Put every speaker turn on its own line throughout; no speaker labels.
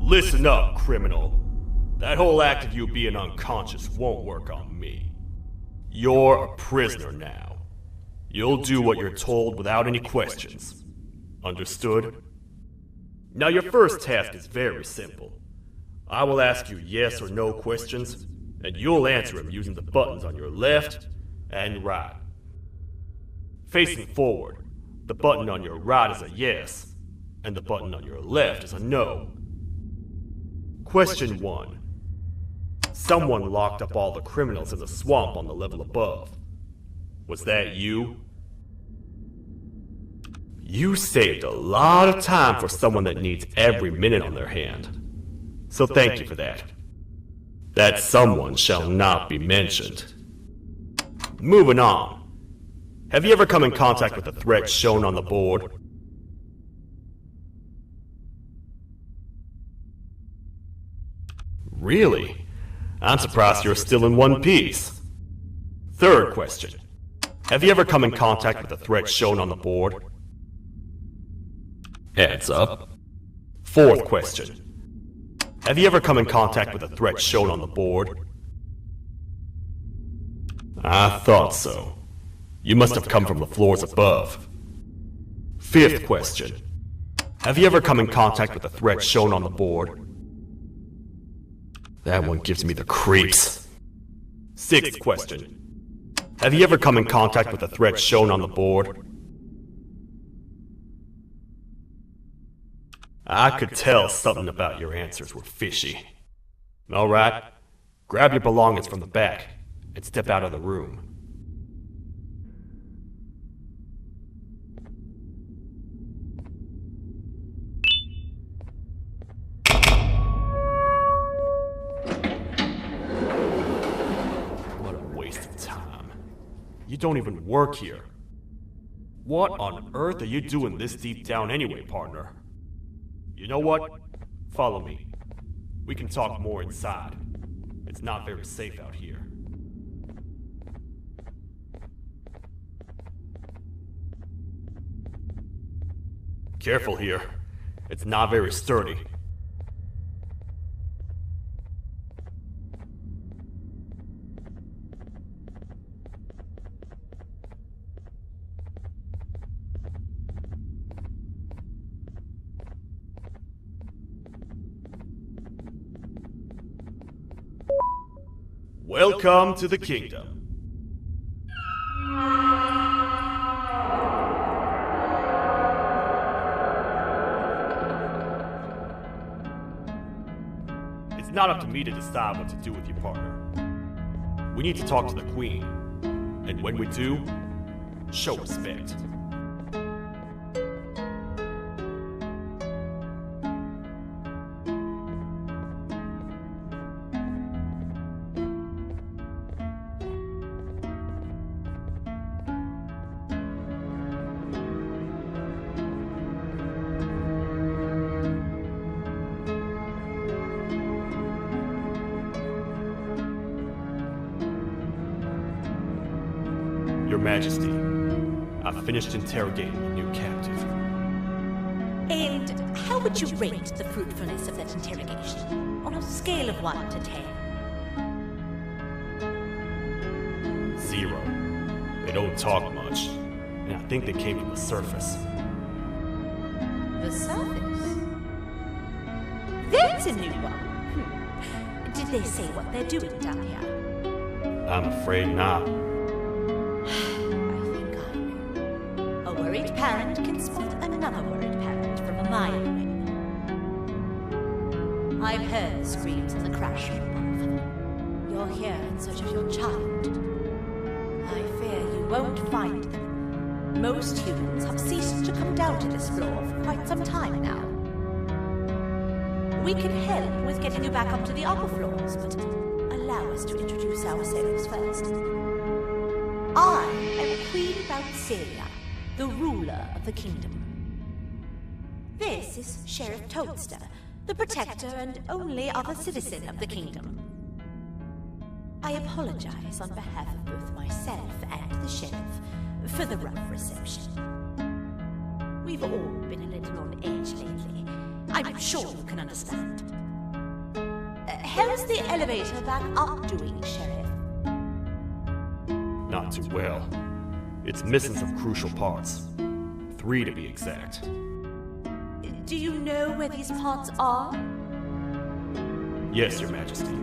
Listen up, criminal. That whole act of you being unconscious won't work on me. You're a prisoner now. You'll do what you're told without any questions. Understood? Now your first task is very simple. I will ask you yes or no questions, and you'll answer them using the buttons on your left and right. Facing forward, the button on your right is a yes, and the button on your left is a no. Question 1. Someone locked up all the criminals in the swamp on the level above. Was that you? You saved a lot of time for someone that needs every minute on their hand. So thank you for that. That someone shall not be mentioned. Moving on. Have you ever come in contact with the threat shown on the board? Really? I'm surprised you're still in one piece. Third question. Have you ever come in contact with the threat shown on the board? Heads up. Fourth question. Have you ever come in contact with the threat shown on the board? I thought so. You must have come from the floors above. Fifth question. Have you ever come in contact with the threat shown on the board? That one gives me the creeps. Sixth question. Have you ever come in contact with the threat shown on the board? I could tell something about your answers were fishy. Alright, grab your belongings from the back and step out of the room. You don't even work here. What on earth are you doing this deep down anyway, partner? You know what? Follow me. We can talk more inside. It's not very safe out here. Careful here. It's not very sturdy. Welcome to the kingdom. It's not up to me to decide what to do with your partner. We need to talk to the queen, and when we do, show respect. Your Majesty, I've finished interrogating the new captive.
And how would you rate the fruitfulness of that interrogation, on a scale of 1 to 10?
0. They don't talk much, and I think they came from the surface.
The surface? That's a new one. Did they say what they're doing down here?
I'm afraid not.
I think I know. A worried parent can spot another worried parent from a mile away. I've heard the screams and the crash from above. You're here in search of your child. I fear you won't find them. Most humans have ceased to come down to this floor for quite some time now. We can help with getting you back up to the upper floors, but allow us to introduce ourselves first. I am Queen Bounceria, the ruler of the kingdom. This is Sheriff Toadster, the protector and only other citizen of the kingdom. I apologize on behalf of both myself and the sheriff for the rough reception. We've all been a little on edge lately. I'm sure you can understand. How's the elevator back up doing, Sheriff?
Not too well. It's missing some crucial parts. 3 to be exact.
Do you know where these parts are?
Yes, Your Majesty.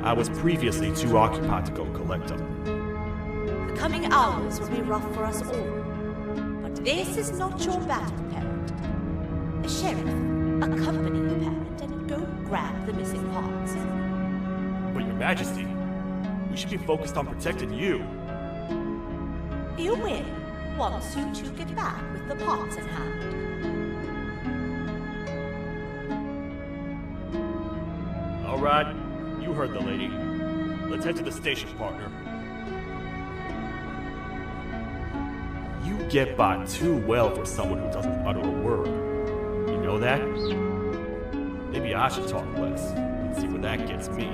I was previously too occupied to go collect them.
The coming hours will be rough for us all. But this is not your battle, parent. Sheriff, accompany the parent and go grab the missing parts.
But Your Majesty, we should be focused on protecting you.
You win once you two get back with the parts in hand.
All right, you heard the lady. Let's head to the station, partner. You get by too well for someone who doesn't utter a word. You know that? Maybe I should talk less and see where that gets me.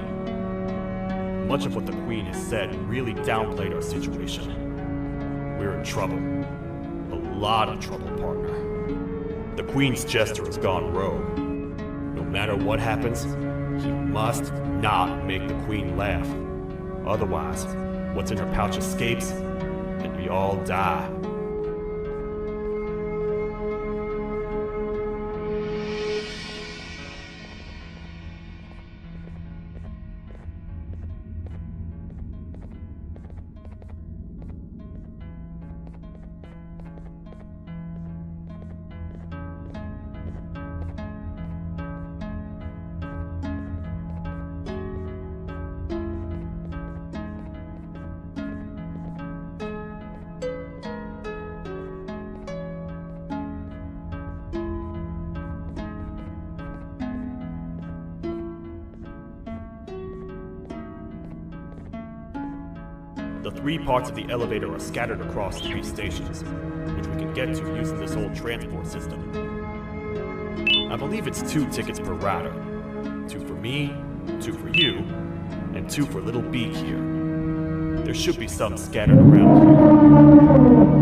Much of what the Queen has said really downplayed our situation. We're in trouble. A lot of trouble, partner. The Queen's jester has gone rogue. No matter what happens, he must not make the Queen laugh. Otherwise, what's in her pouch escapes, and we all die. The 3 parts of the elevator are scattered across 3 stations, which we can get to using this old transport system. I believe it's 2 tickets per rider. 2 for me, 2 for you, and 2 for Little Beak here. There should be some scattered around.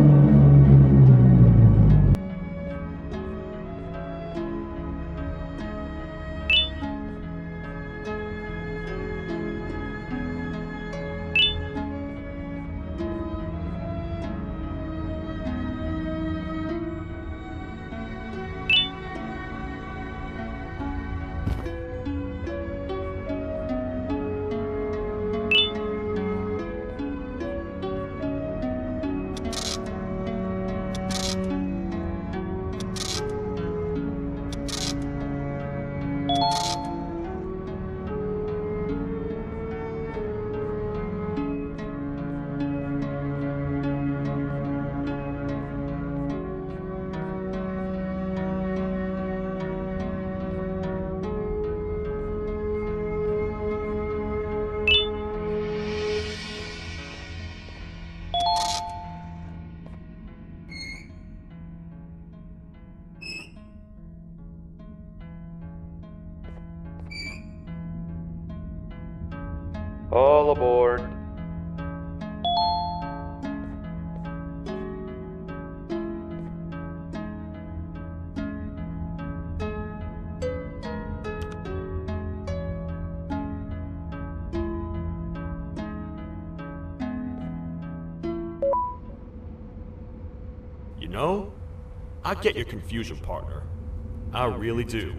All aboard.
You know, I get your confusion, partner. I really do.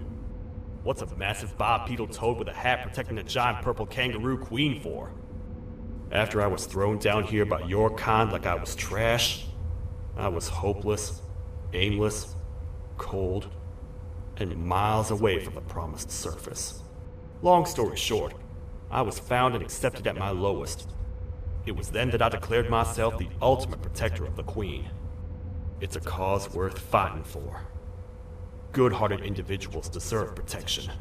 What's a massive bipedal toad with a hat protecting a giant purple kangaroo queen for? After I was thrown down here by your kind like I was trash, I was hopeless, aimless, cold, and miles away from the promised surface. Long story short, I was found and accepted at my lowest. It was then that I declared myself the ultimate protector of the Queen. It's a cause worth fighting for. Good-hearted individuals deserve protection.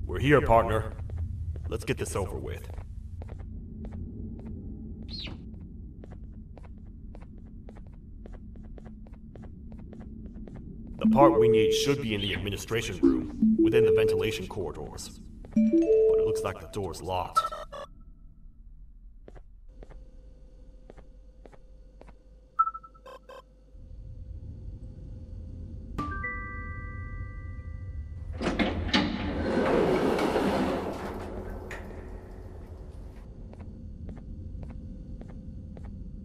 We're here, partner. Let's get this over with. The part we need should be in the administration room, within the ventilation corridors. But it looks like the door's locked.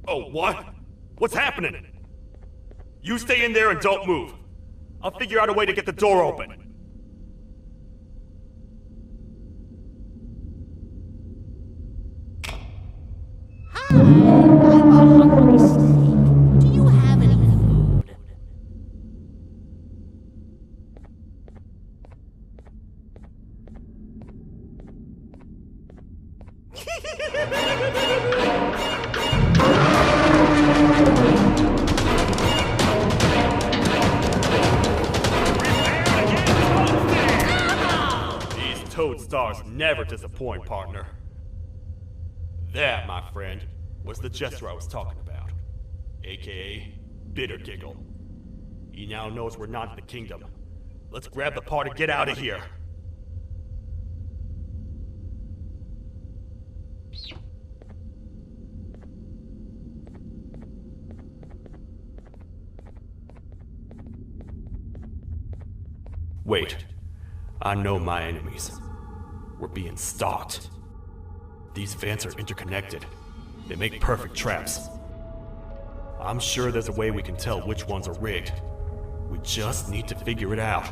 Oh, what? What's happening? You stay in there and don't move. I'll figure out a way to get the door open.
Hi, I'm a hungry snake. Do you have any food?
Toad stars never disappoint, partner. That, my friend, was the jester I was talking about, aka Bitter Giggle. He now knows we're not in the kingdom. Let's grab the part and get out of here. Wait, I know my enemies. We're being stalked. These vents are interconnected. They make perfect traps. I'm sure there's a way we can tell which ones are rigged. We just need to figure it out.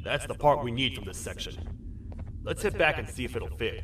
That's the part we need from this section. Let's head back and see if it'll fit.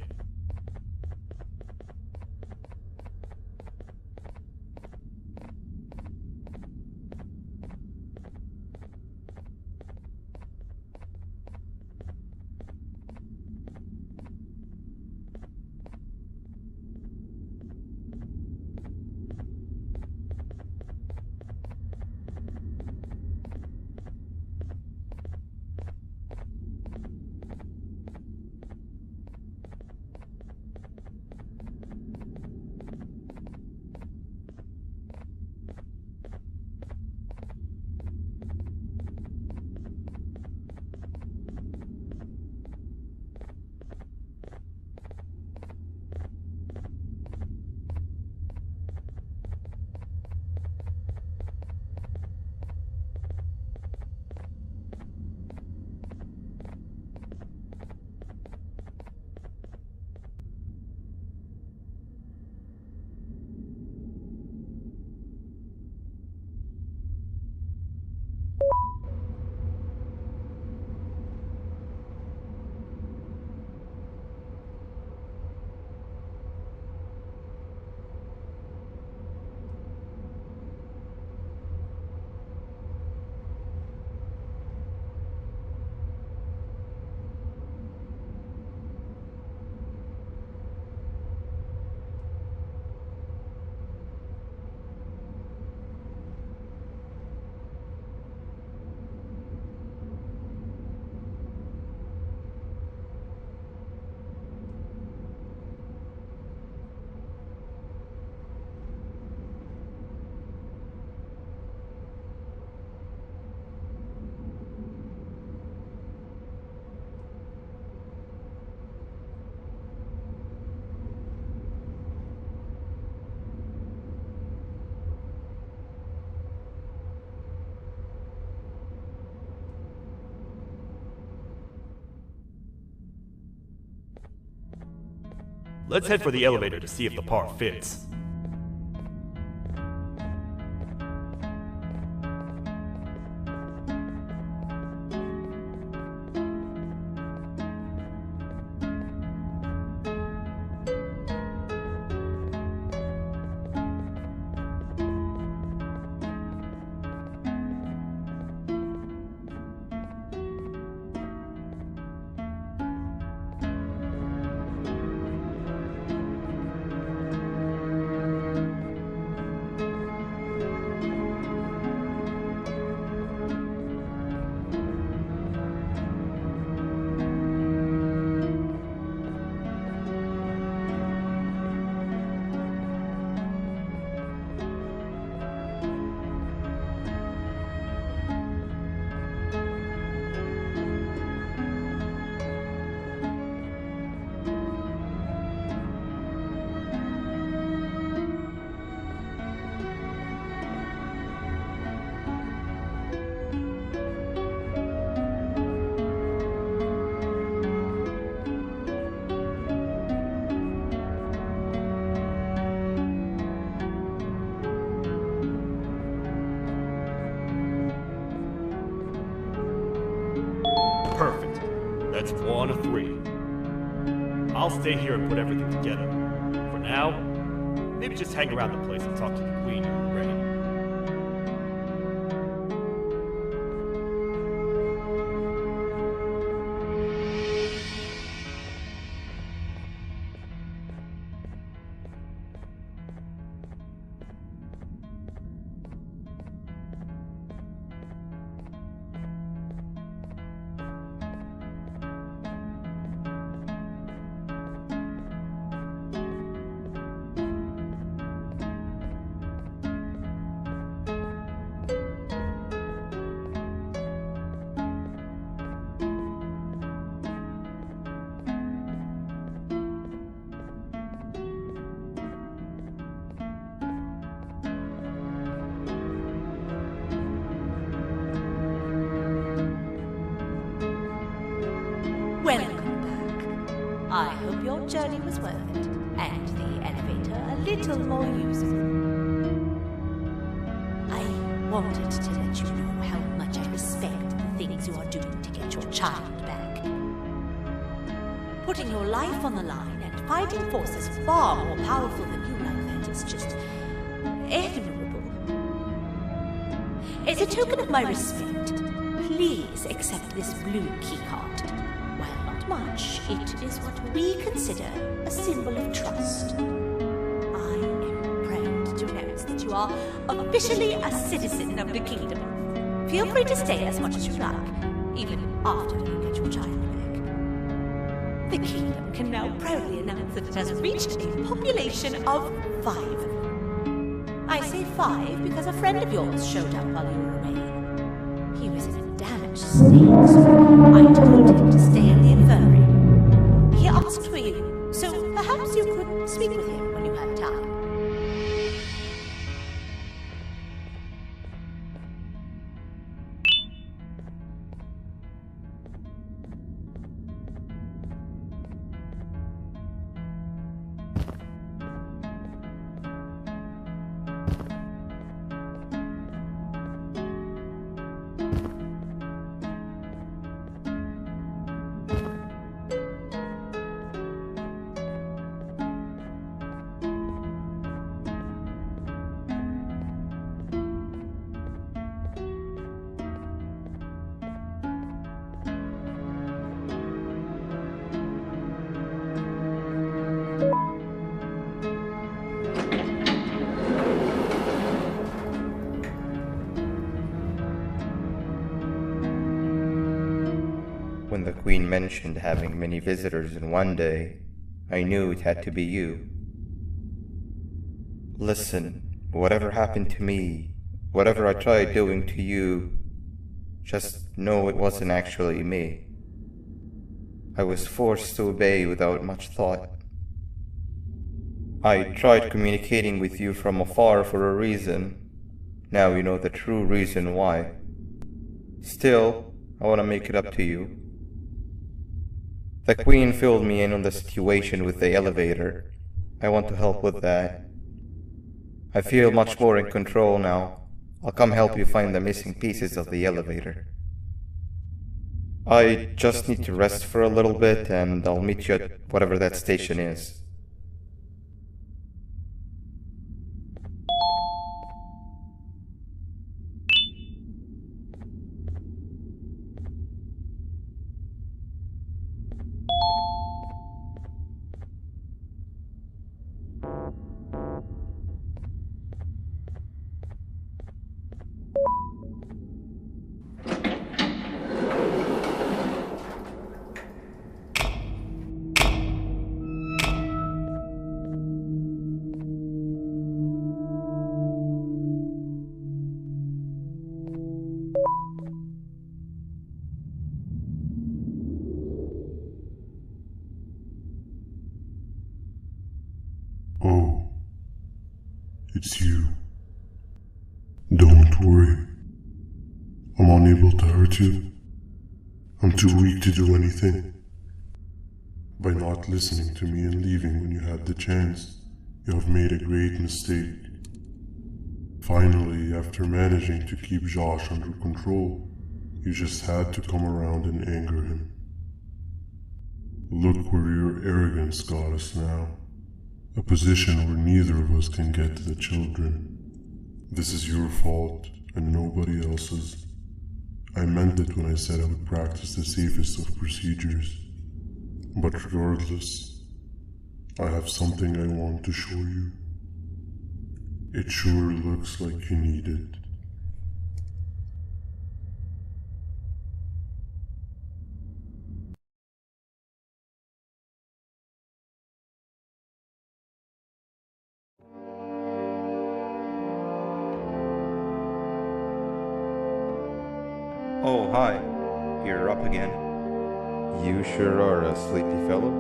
Let's head for the elevator to see if the part fits. Perfect. That's 1 of 3. I'll stay here and put everything together. For now, maybe just hang around the place and talk to the Queen when you're ready.
Welcome back. I hope your journey was worth it, and the elevator a little more usable. I wanted to let you know how much I respect the things you are doing to get your child back. Putting your life on the line and fighting forces far more powerful than you like that is just admirable. As a token of my respect, please accept this blue keycard. While not much, it is what we consider a symbol of trust. I am proud to announce that you are officially a citizen of the kingdom. Feel free to stay as much as you like, even after you get your child back. The kingdom can now proudly announce that it has reached a population of 5. I say 5 because a friend of yours showed up while you were away. He was in a damaged state, so I told him to stay in the infirmary. He asked for you, so perhaps you could speak with him when you have time.
When the Queen mentioned having many visitors in one day, I knew it had to be you. Listen, whatever happened to me, whatever I tried doing to you, just know it wasn't actually me. I was forced to obey without much thought. I tried communicating with you from afar for a reason. Now you know the true reason why. Still, I want to make it up to you. The Queen filled me in on the situation with the elevator. I want to help with that. I feel much more in control now. I'll come help you find the missing pieces of the elevator. I just need to rest for a little bit and I'll meet you at whatever that station is.
Oh, it's you. Don't worry. I'm unable to hurt you. I'm too weak to do anything. By not listening to me and leaving when you had the chance, you have made a great mistake. Finally, after managing to keep Josh under control, you just had to come around and anger him. Look where your arrogance got us now. A position where neither of us can get to the children. This is your fault and nobody else's. I meant it when I said I would practice the safest of procedures. But regardless, I have something I want to show you. It sure looks like you need it.
Oh, hi. You're up again. You sure are a sleepy fellow.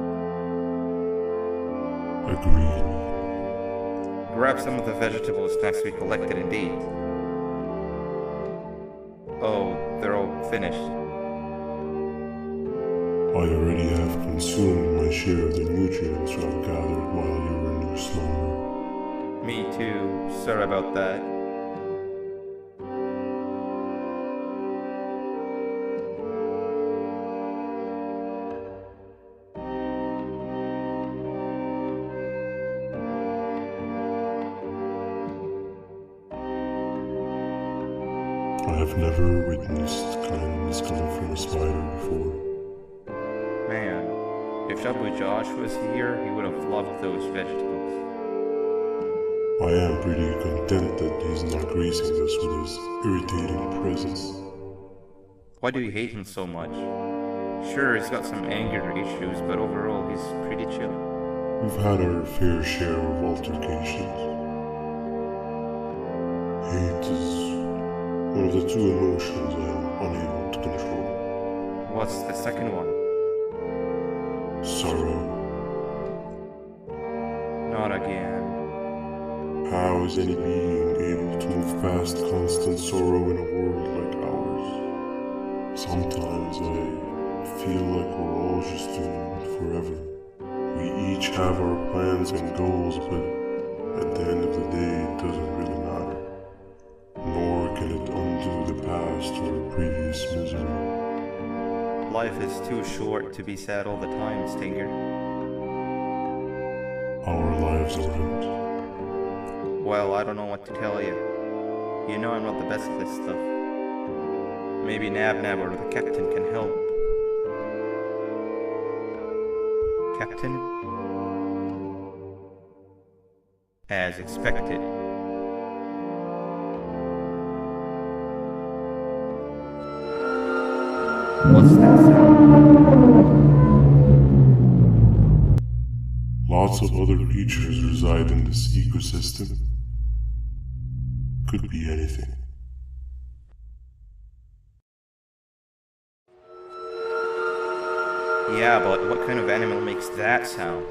Agreed.
Grab some of the vegetable snacks we collected indeed. Oh, they're all finished.
I already have consumed my share of the nutrients I've gathered while you were in your slumber.
Me too. Sorry about that.
I've never witnessed kindness coming from a spider before.
Man, if Abu Josh was here, he would have loved those vegetables.
I am pretty content that he's not gracing us with his irritating presence.
Why do you hate him so much? Sure, he's got some anger issues, but overall he's pretty chill.
We've had our fair share of altercations. Hate is one of the two emotions I am unable to control.
What's the second one?
Sorrow.
Not again.
How is any being able to move past constant sorrow in a world like ours? Sometimes I feel like we're all just doomed forever. We each have our plans and goals, but at the end of the day it doesn't really matter. Nor can it undo the past or previous misery.
Life is too short to be sad all the time, Stinger.
Our lives aren't.
Well, I don't know what to tell you. You know I'm not the best at this stuff. Maybe Nab or the captain can help. Captain? As expected. What's that sound?
Lots of other creatures reside in this ecosystem. Could be anything.
Yeah, but what kind of animal makes that sound?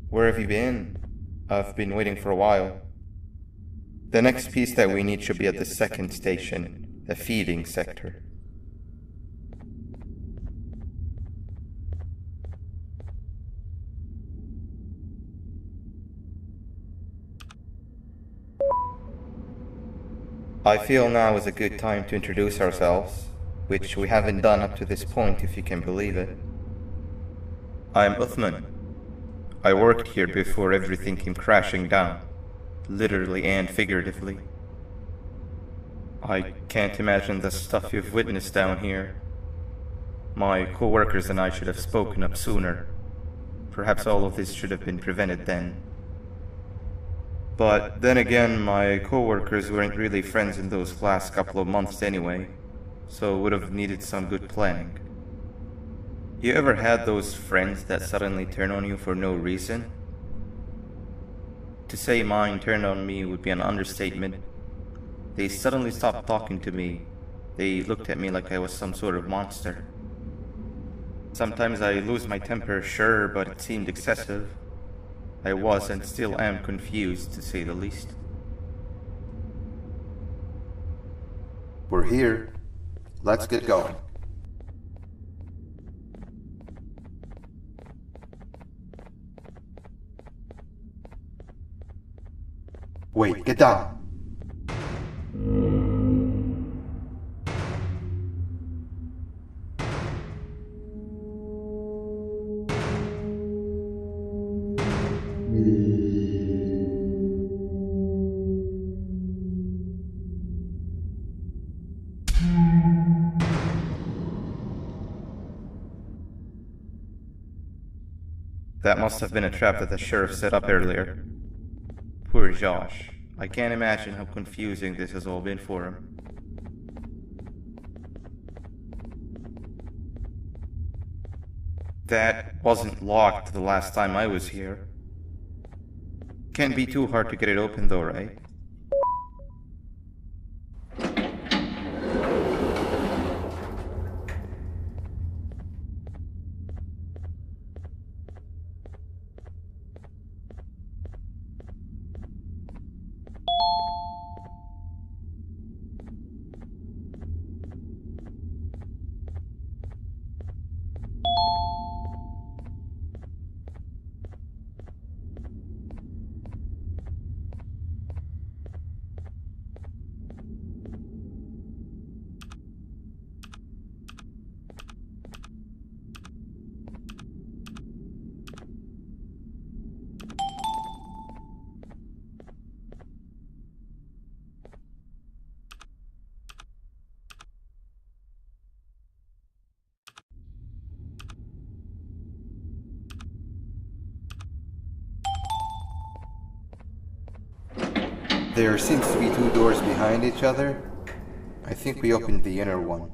Where have you been? I've been waiting for a while. The next piece that we need should be at the second station, the feeding sector. I feel now is a good time to introduce ourselves, which we haven't done up to this point, if you can believe it. I'm Uthman. I worked here before everything came crashing down, literally and figuratively. I can't imagine the stuff you've witnessed down here. My co-workers and I should have spoken up sooner. Perhaps all of this should have been prevented then. But then again, my co-workers weren't really friends in those last couple of months anyway, so would have needed some good planning. You ever had those friends that suddenly turn on you for no reason? To say mine turned on me would be an understatement. They suddenly stopped talking to me. They looked at me like I was some sort of monster. Sometimes I lose my temper, sure, but it seemed excessive. I was and still am confused, to say the least.
We're here. Let's get going. Wait, get down.
That must have been a trap that the sheriff set up earlier. Poor Josh. I can't imagine how confusing this has all been for him. That wasn't locked the last time I was here. Can't be too hard to get it open though, right?
There seems to be two doors behind each other. I think we opened the inner one.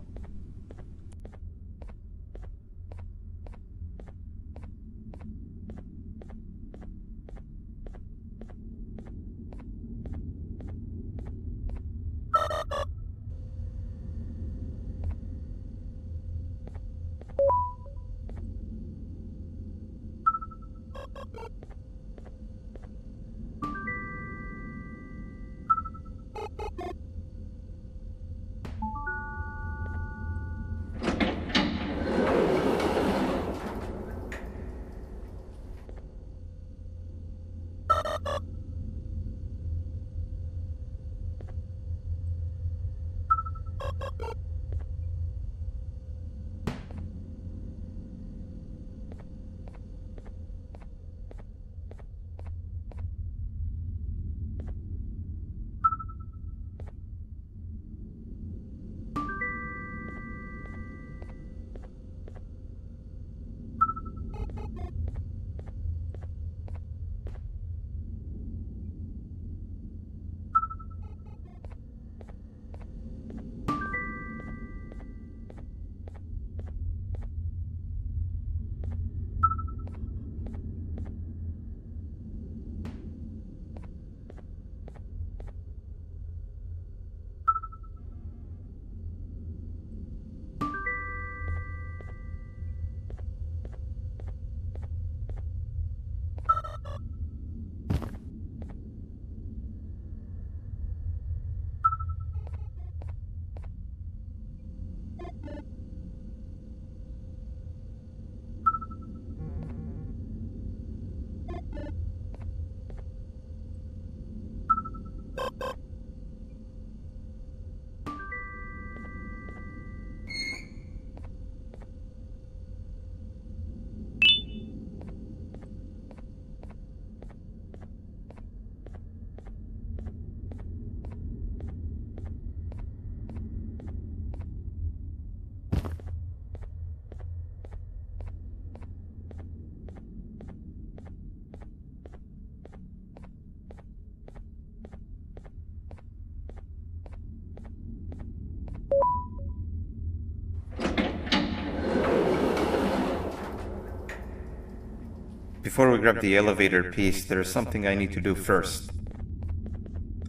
Before we grab the elevator piece, there is something I need to do first.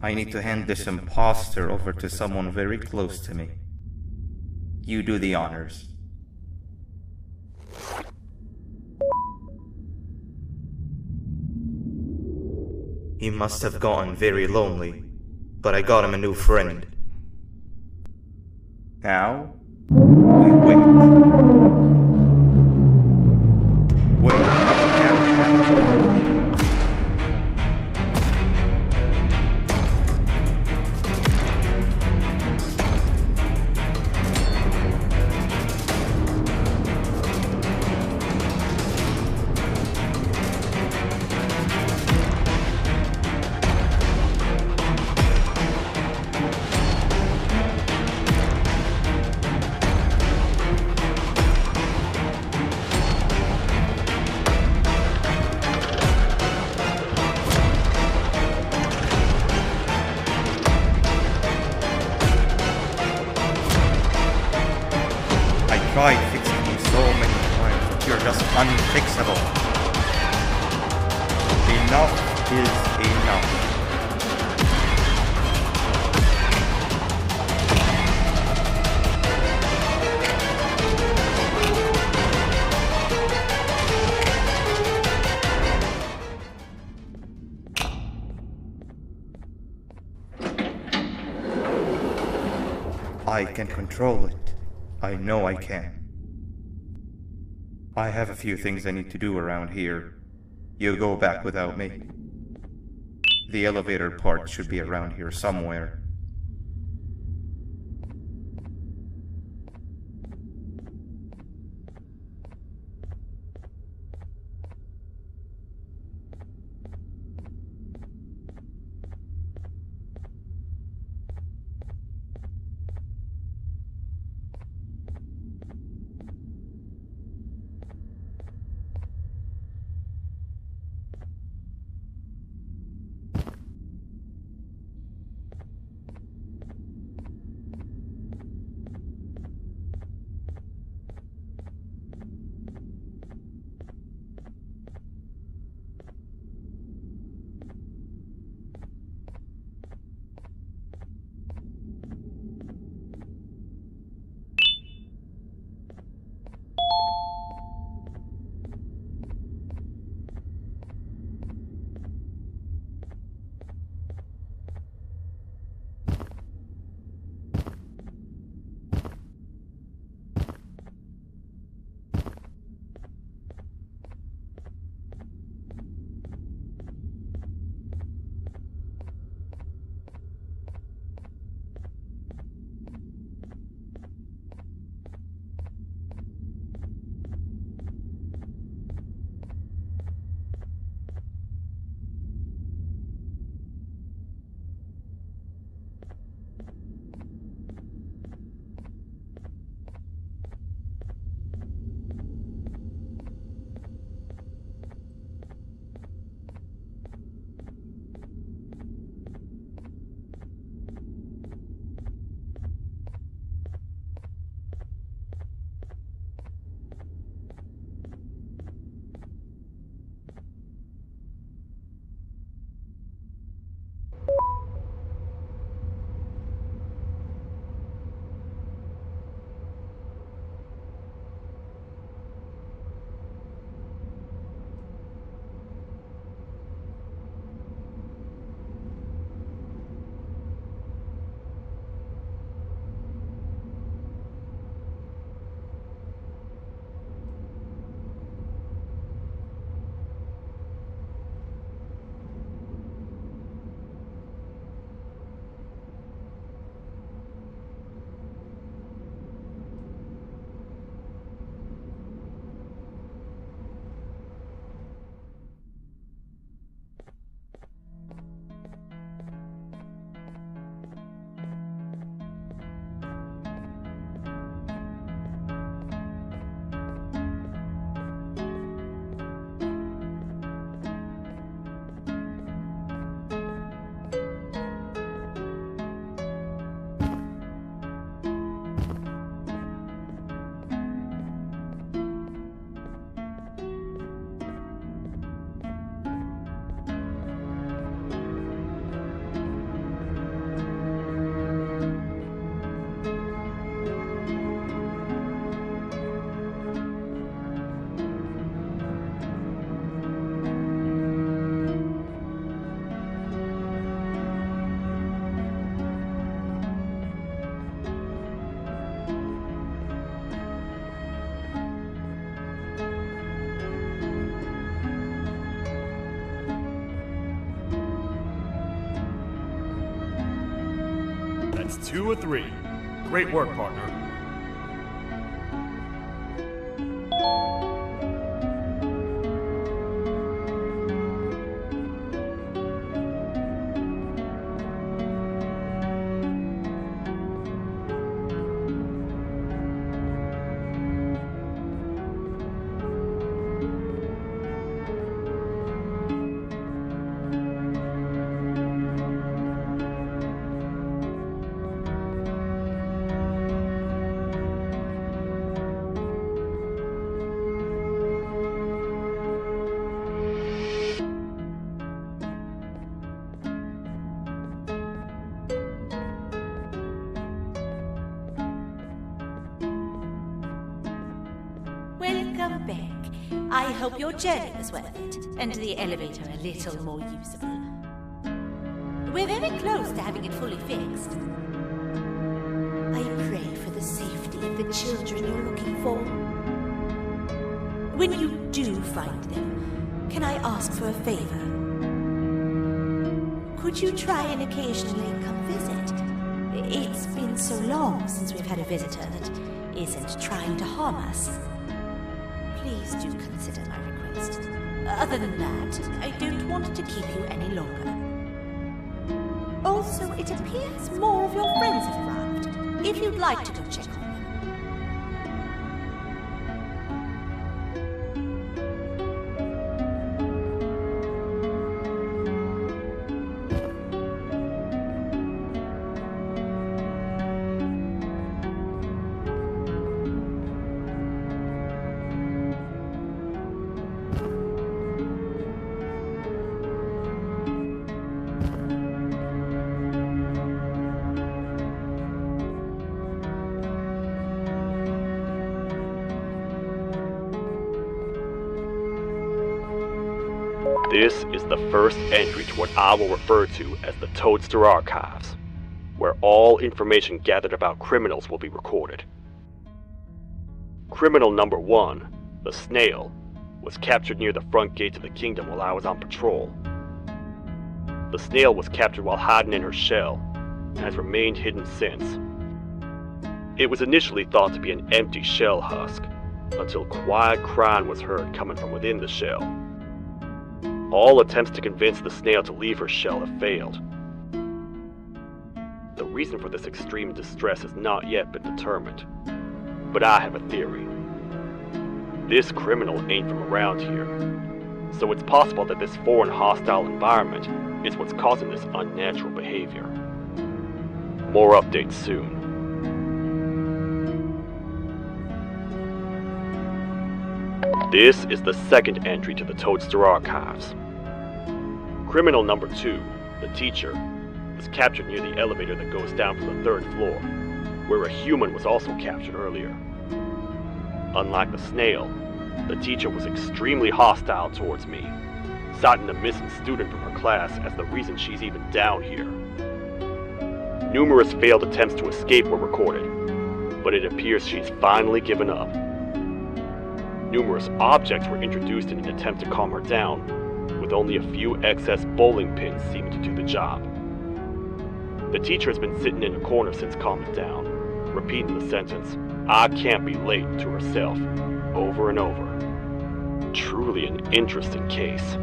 I need to hand this imposter over to someone very close to me. You do the honors. He must have gotten very lonely, but I got him a new friend. Now, we wait. Wait. tried fixing you so many times that you're just unfixable. Enough is enough. I can control it. I know I can. I have a few things I need to do around here. You go back without me. The elevator part should be around here somewhere.
That's 2 or 3. Great work, partner.
I hope your journey was worth it, and the elevator a little more usable. We're very close to having it fully fixed. I pray for the safety of the children you're looking for. When you do find them, can I ask for a favor? Could you try and occasionally come visit? It's been so long since we've had a visitor that isn't trying to harm us. Please do consider my request. Other than that, I don't want to keep you any longer. Also, it appears more of your friends have arrived, if you'd like to go check on them.
This is the first entry to what I will refer to as the Toadster Archives, where all information gathered about criminals will be recorded. Criminal number 1, the Snail, was captured near the front gates of the kingdom while I was on patrol. The Snail was captured while hiding in her shell, and has remained hidden since. It was initially thought to be an empty shell husk, until quiet crying was heard coming from within the shell. All attempts to convince the Snail to leave her shell have failed. The reason for this extreme distress has not yet been determined, but I have a theory. This criminal ain't from around here, so it's possible that this foreign hostile environment is what's causing this unnatural behavior. More updates soon. This is the second entry to the Toadster Archives. Criminal number 2, the teacher, was captured near the elevator that goes down from the 3rd floor, where a human was also captured earlier. Unlike the Snail, the teacher was extremely hostile towards me, citing a missing student from her class as the reason she's even down here. Numerous failed attempts to escape were recorded, but it appears she's finally given up. Numerous objects were introduced in an attempt to calm her down, with only a few excess bowling pins seeming to do the job. The teacher has been sitting in a corner since calming down, repeating the sentence, "I can't be late," to herself, over and over. Truly an interesting case.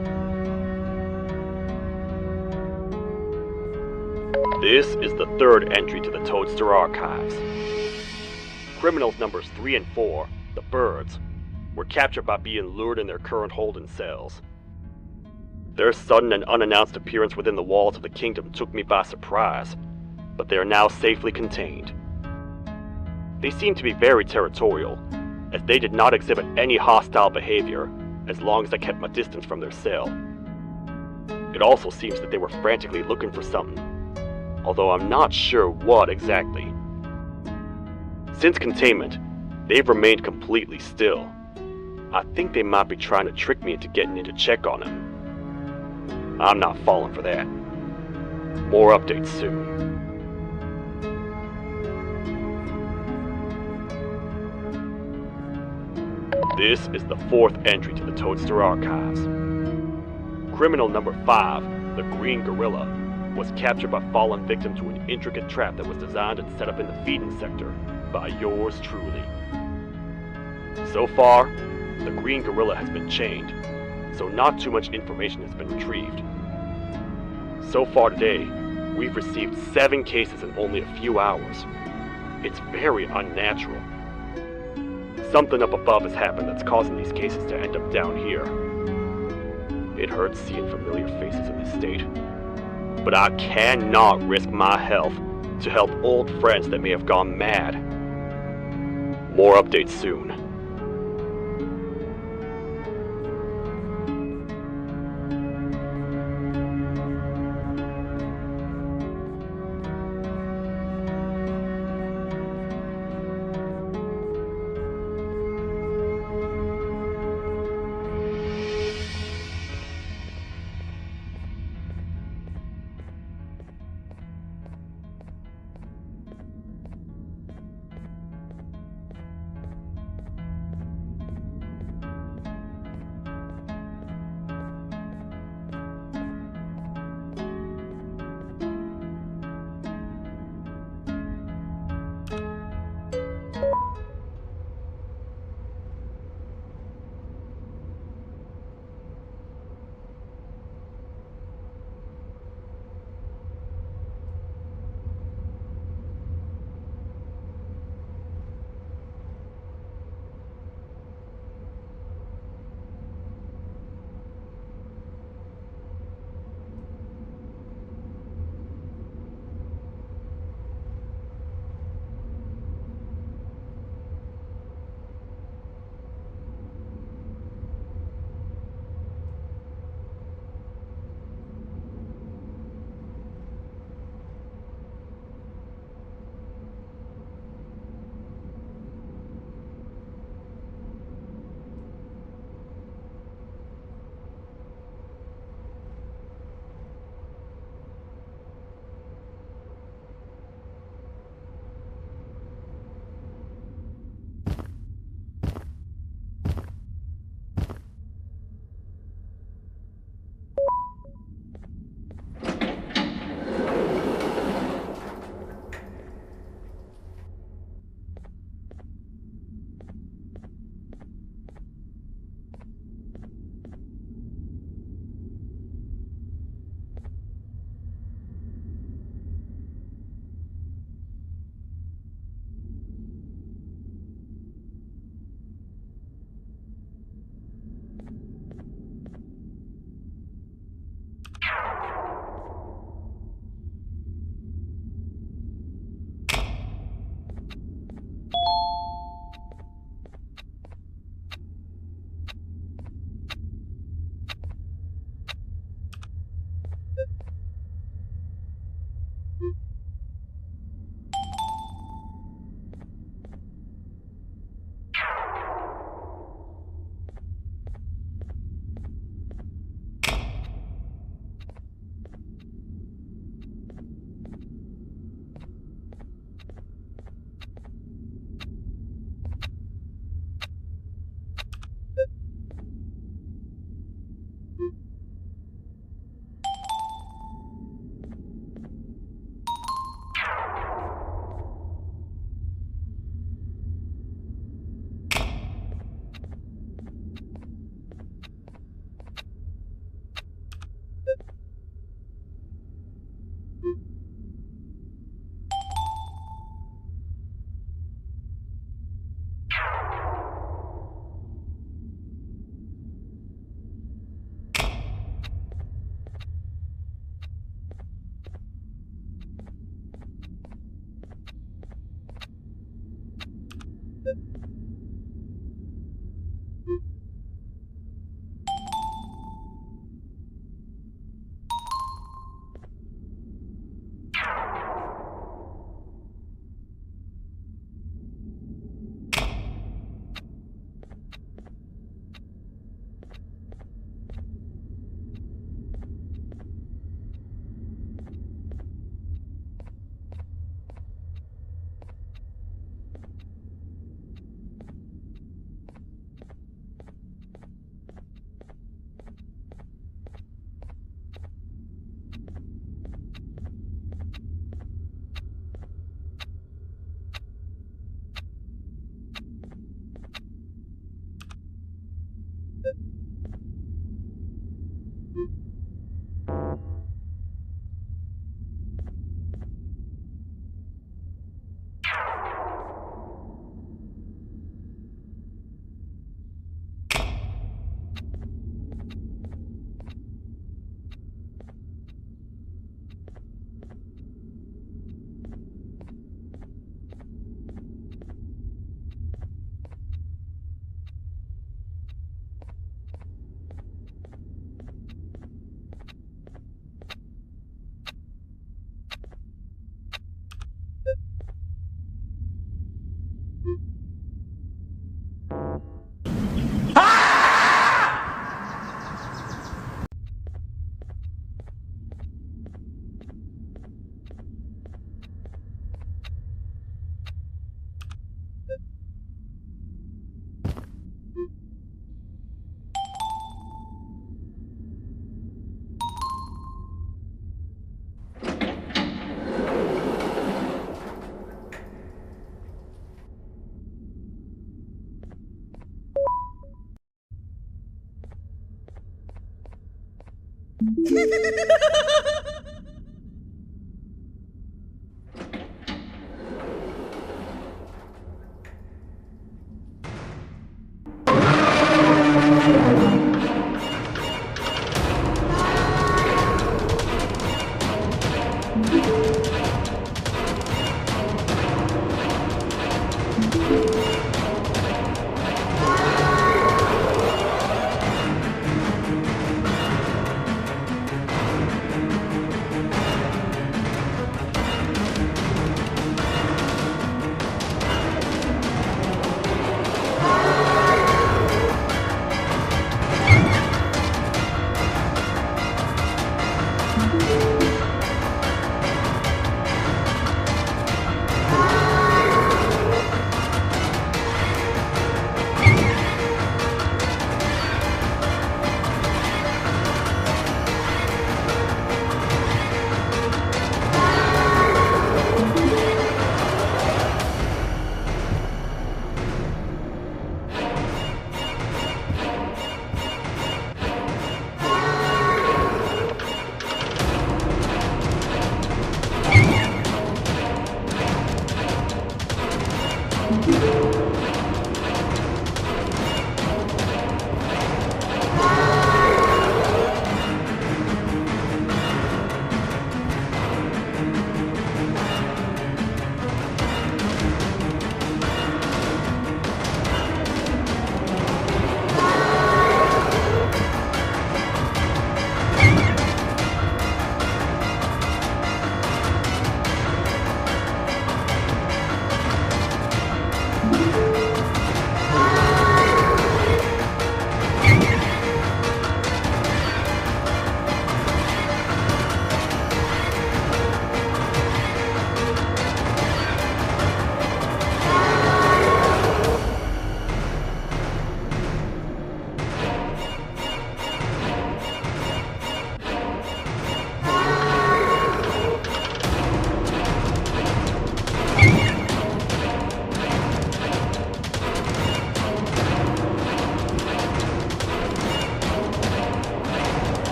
This is the 3rd entry to the Toadster Archives. Criminals numbers 3 and 4, the Birds, were captured by being lured in their current holding cells. Their sudden and unannounced appearance within the walls of the kingdom took me by surprise, but they are now safely contained. They seem to be very territorial, as they did not exhibit any hostile behavior as long as I kept my distance from their cell. It also seems that they were frantically looking for something, although I'm not sure what exactly. Since containment, they've remained completely still. I think they might be trying to trick me into getting in to check on him. I'm not falling for that. More updates soon. This is the 4th entry to the Toadster Archives. Criminal number 5, the Green Gorilla, was captured by falling victim to an intricate trap that was designed and set up in the feeding sector by yours truly. So far, the Green Gorilla has been chained, so not too much information has been retrieved. So far today, we've received 7 cases in only a few hours. It's very unnatural. Something up above has happened that's causing these cases to end up down here. It hurts seeing familiar faces in this state, but I cannot risk my health to help old friends that may have gone mad. More updates soon.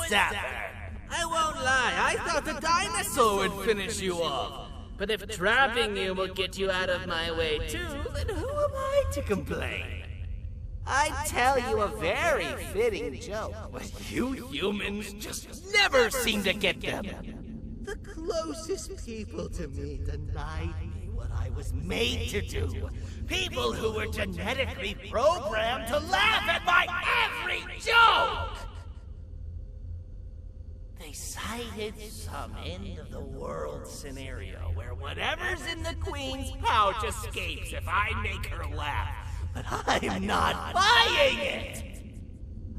sapper. I won't lie, I thought the dinosaur would finish you off. But if trapping you will get you out of my way too, then who am I to complain? I'd tell you a very fitting joke, but you humans just never seem to get them. The closest people to me denied me what I was made to do. People who were genetically programmed to laugh at my every joke! They cited some end-of-the-world scenario where whatever's in the Queen's pouch escapes if I make her laugh. But I'm not buying it!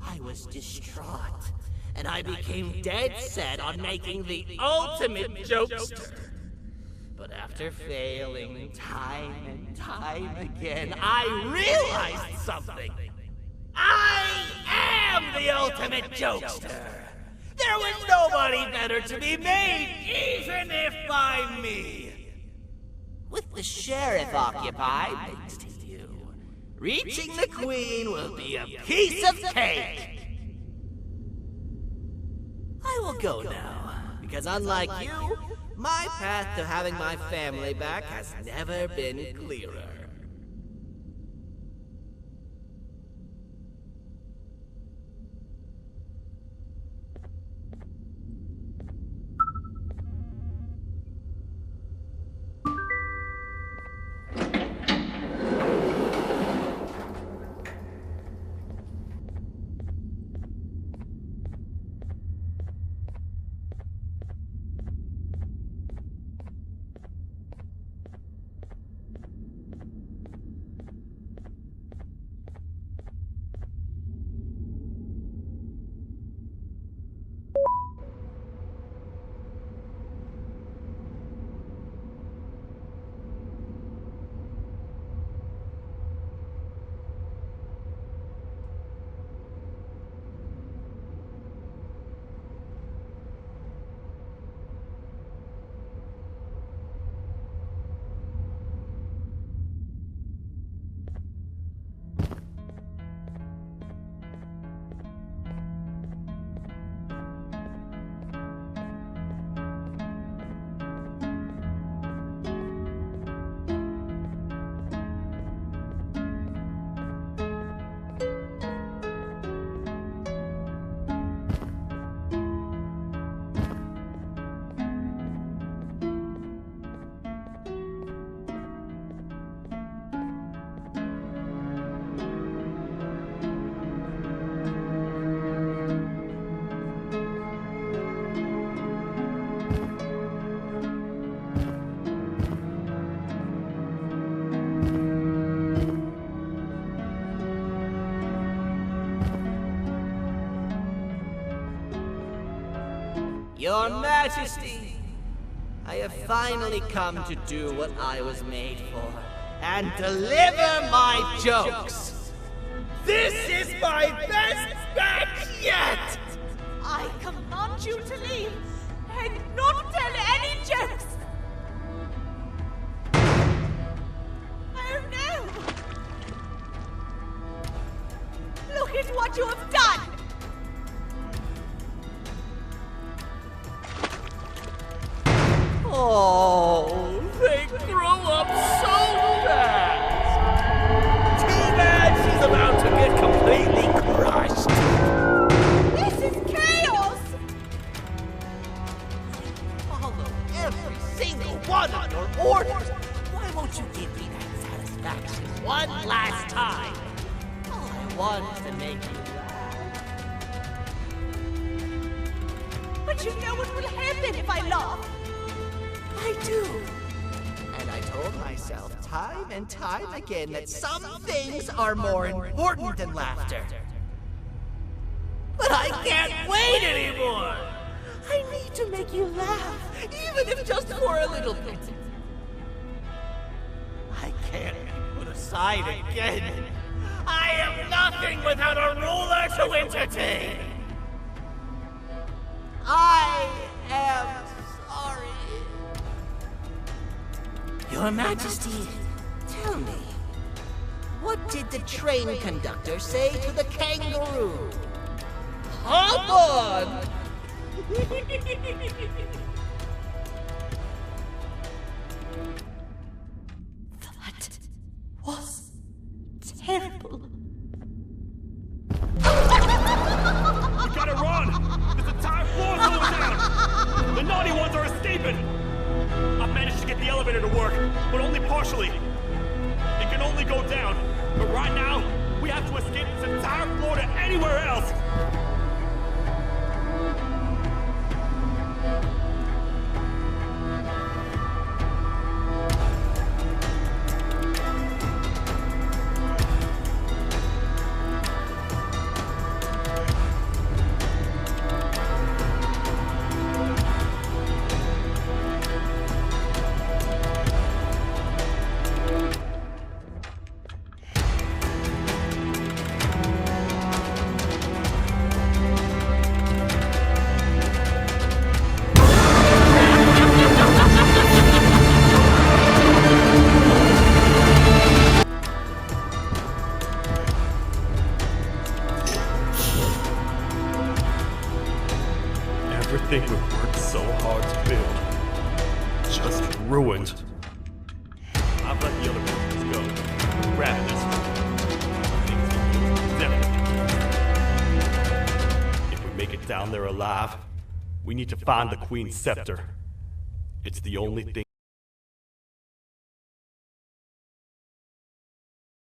I was distraught, and I became dead set on making the ultimate jokester. But after failing time and time again, I realized something. I am the ultimate jokester! There was nobody better to be made, even if by me! With the sheriff occupied, thanks to you, reaching the Queen will be a piece of cake! I will go now, because unlike you, my path to having my family back has never been clearer. Your Majesty, I have finally come to do what I was made for, and deliver my jokes. This is my best batch yet!
I command you to leave and not tell any jokes! Oh no! Look at what you have done!
Oh, they grow up so fast! Too bad she's about to get completely crushed!
This is chaos!
Follow every single one of your orders! Why won't you give me that satisfaction one last time? All I want is to make you laugh.
But you know what will happen if I laugh?
I do. And I told myself time and time again that some things are more important than laughter. But I can't wait anymore! I need to make you laugh, even if just for a little bit. I can't be put aside again. I am nothing without a ruler to entertain. I am sorry. Your Majesty, tell me, what did the train conductor say to the kangaroo? Hop on!
That was terrible.
We gotta run! This entire floor's going down! The naughty ones are escaping! I've managed to get the elevator to work, but only partially. It can only go down, but right now, we have to escape this entire floor to anywhere else! Everything we've worked so hard to build, just ruined. I've let the other workers go. Grab this one. If we make it down there alive, we need to find the Queen's scepter. It's the only thing